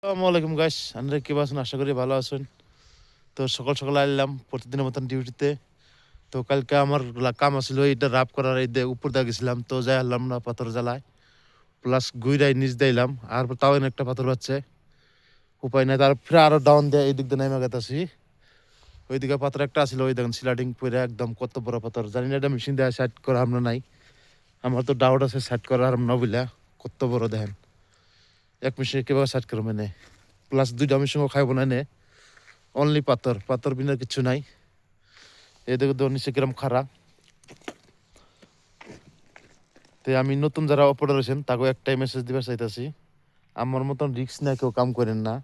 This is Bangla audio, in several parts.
আসসালামু আলাইকুম গাইস, আপনারা কি আছেন? আশা করি ভালো আছেন। তো সকাল সকাল আইলাম প্রতিদিনের মতন ডিউটিতে। তো কালকে আমার কাম আছিল এইটা রাপ করার, এই উপর দিয়ে গেছিলাম, তো যাই আনলাম না পাথর জ্বালায়, প্লাস গুইরাই নিচ দিলাম, আর তাও এনে একটা পাথর পাচ্ছে, উপায় নাই। তার ফিরে আরো ডাউন দিয়ে এই দিক দিয়ে নেমে গেতাছি। ওইদিকে পাথর একটা আছিল, ওই দেখেন স্লাইডিং পরে একদম কত বড় পাথর, জানি না এটা মেশিন দিয়ে সাইড করা আমরা নাই। আমার তো ডাউট আছে সাইড করা আর নবিলা কত বড় দেখেন, এক মেশিনে কিভাবে সাইড করবো মানে, প্লাস দুইটা মেশিনও খাইব না নে, অনলি পাথর, পাথর বিনা কিছু নাই। এদিকে তো নিচে কিরম খারাপ। তো আমি নতুন যারা অপারেটর আছেন তাকে একটাই মেসেজ দিবার চাইতেছি, আমার মতন রিস্ক নিয়ে কেউ কাম করেন না।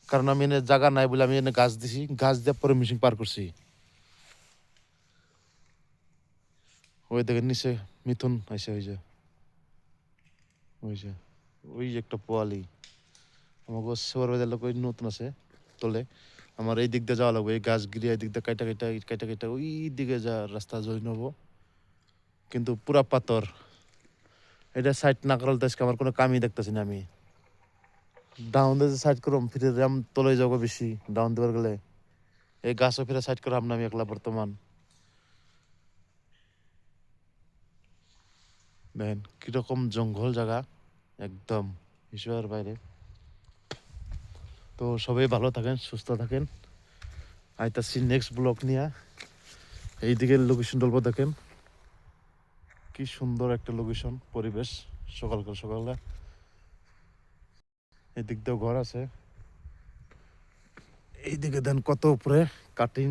কারণ আমি এনে জায়গা নাই বলে আমি এনে গাছ দিছি, গাছ দেওয়ার পরে মেশিন পার করছি। ওই দেখেন নিচে মিথুন আইসে, ওই যে ওই যে ওই যে একটা পোয়ালি, আমাকে সেবার বাজার লোক ওই নতুন আছে তোলে। আমার এই দিক দিয়ে যাওয়া লাগবে, এই গাছ গিরিয়া এই দিক দিয়ে কাইটা কাইটা কাইটা কাইটা ওই দিকে যা রাস্তা জয় নেবো, কিন্তু পুরা পাথর। এটা সাইড না করাল তো আজকে আমার কোনো কামই দেখতেছি না আমি। ডাউন দিয়ে যে সাইড করম ফিরে র্যাম তলে যাবো বেশি ডাউন দেবার গেলে, এই গাছও ফিরে সাইড করাম না আমি একলা বর্তমান। দেখেন কিরকম জঙ্গল জায়গা, একদম হিসেবের বাইরে। তো সবাই ভালো থাকেন, সুস্থ থাকেন। আইতাছি নেক্সট ব্লগ নিয়ে। এইদিকে লোকেশন ডলব দেখেন, কি সুন্দর একটা লোকেশন, পরিবেশ সকাল সকালে। এদিক দিয়েও ঘর আছে, এইদিকে দেন কত উপরে কাটিং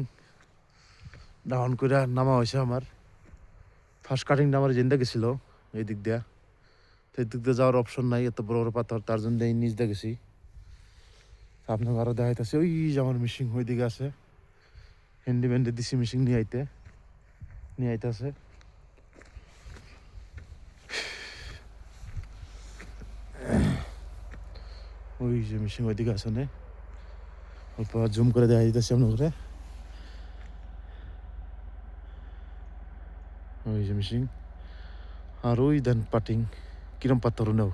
ডাউন করে নামা হয়েছে। আমার ফার্স্ট কাটিং আমার জিন্দা গেছিল এই দিক দিয়া, তো এই দিক দিয়ে যাওয়ার অপশন নাই, এত বড় বড় পাথর, তার জন্য এই নিচ দিয়ে গেছি। আপনাকে আরো দেখাইতেছে, ওই যে আমার মিশিং ওই দিকে আছে, হ্যান্ডি ব্যান্ডি দিছি মিশিং নিয়ে আইতেছে। ওই যে মিশিং ওইদিকে আছে না, অল্প জুম করে দেখা দিতেছি আপনাকে। ওই যে মিশিং, আর ওই দেন পাটিং কিরম পাথর নেও,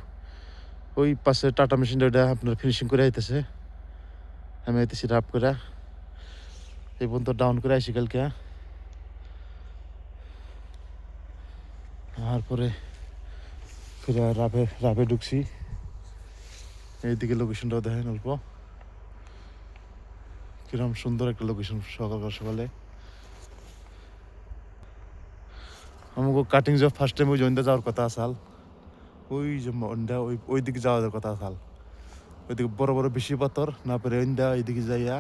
ওই পাশে টাটা মেশিনটা ওইটা আপনার ফিনিশিং করে আইতেছে, আমি আইতেছি রাপ করে। এই পর্যন্ত ডাউন করে আইসি কালকে, তারপরে ফিরে রাপে রাপে ঢুকছি। এইদিকে লোকেশনটাও দেখেন অল্প, কিরম সুন্দর একটা লোকেশন সকাল সকালে। আমাকে কাটিং জব ফার্স্ট টাইম ওই জয়েন্টে যাওয়ার কথা আসাল, ওই যে ওই ওই দিকে যাওয়ার কথা আসাল, ওইদিকে বড় বড় বেশি পাথর না পেরে এইদিকে যাইয়া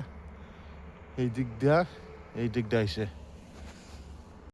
এই দিক দিয়া এই দিক দিয়ে আইসে।